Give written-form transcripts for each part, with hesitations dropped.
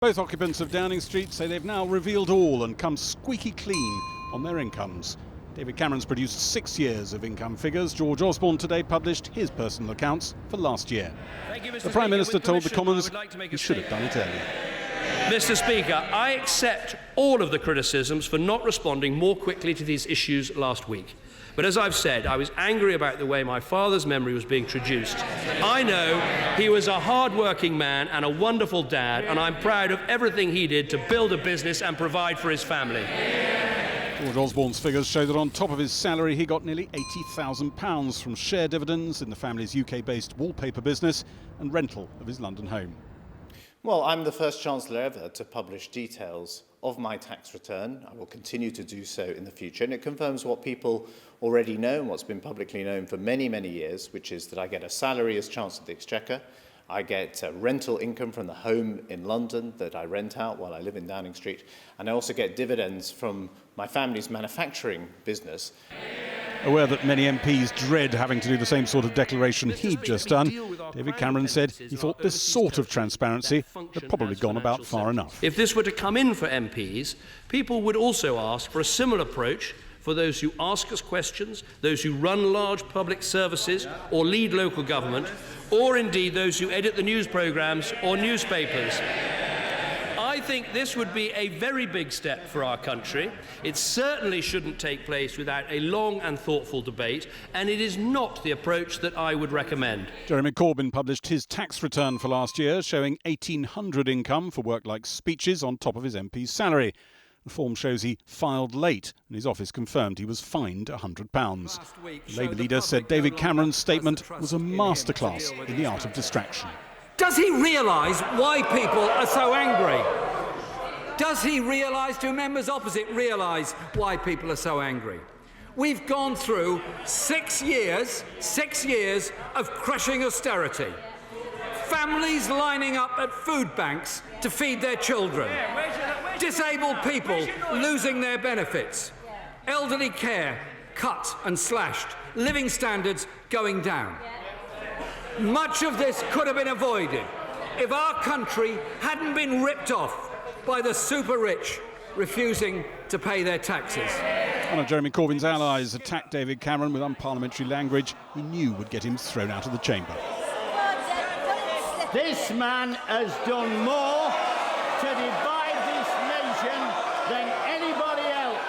Both occupants of Downing Street say they've now revealed all and come squeaky clean on their incomes. David Cameron's produced 6 years of income figures. George Osborne today published his personal accounts for last year. The Prime Minister told the Commons he should have done it earlier. Mr. Speaker, I accept all of the criticisms for not responding more quickly to these issues last week. But as I've said, I was angry about the way my father's memory was being traduced. I know he was a hard-working man and a wonderful dad, and I'm proud of everything he did to build a business and provide for his family. George Osborne's figures show that on top of his salary he got nearly £80,000 from share dividends in the family's UK-based wallpaper business and rental of his London home. Well, I'm the first Chancellor ever to publish details of my tax return. I will continue to do so in the future, and it confirms what people already know and what's been publicly known for many, many years, which is that I get a salary as Chancellor of the Exchequer, I get rental income from the home in London that I rent out while I live in Downing Street, and I also get dividends from my family's manufacturing business. Aware that many MPs dread having to do the same sort of declaration he'd just done, David Cameron said he thought this sort of transparency had probably gone about far enough. If this were to come in for MPs, people would also ask for a similar approach for those who ask us questions, those who run large public services or lead local government, or indeed those who edit the news programmes or newspapers. I think this would be a very big step for our country. It certainly shouldn't take place without a long and thoughtful debate, and it is not the approach that I would recommend. Jeremy Corbyn published his tax return for last year, showing £1,800 income for work like speeches on top of his MP's salary. The form shows he filed late, and his office confirmed he was fined £100. The Labour leader said David Cameron's statement was a masterclass in the art of distraction. Does he realise why people are so angry? Does he realise, do members opposite realise why people are so angry? We've gone through 6 years of crushing austerity. Families lining up at food banks to feed their children. Disabled people losing their benefits. Elderly care cut and slashed. Living standards going down. Much of this could have been avoided if our country hadn't been ripped off by the super rich refusing to pay their taxes. One of Jeremy Corbyn's allies attacked David Cameron with unparliamentary language he knew would get him thrown out of the chamber. This man has done more to divide this nation than anybody else.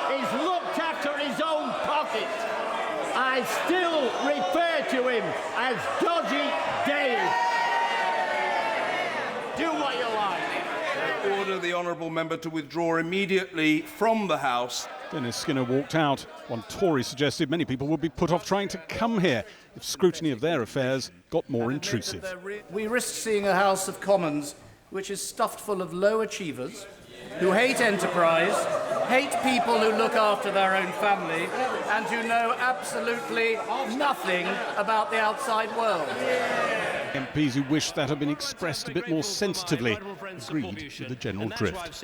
He's looked after his own pocket. I still refer to him as Dodgy Dave. Do what you like. I order the honourable member to withdraw immediately from the House. Dennis Skinner walked out. One Tory suggested many people would be put off trying to come here if scrutiny of their affairs got more intrusive. We risk seeing a House of Commons which is stuffed full of low achievers who hate enterprise, hate people who look after their own family, and who know absolutely nothing about the outside world. MPs who wish that had been expressed a bit more sensitively agreed with the general drift.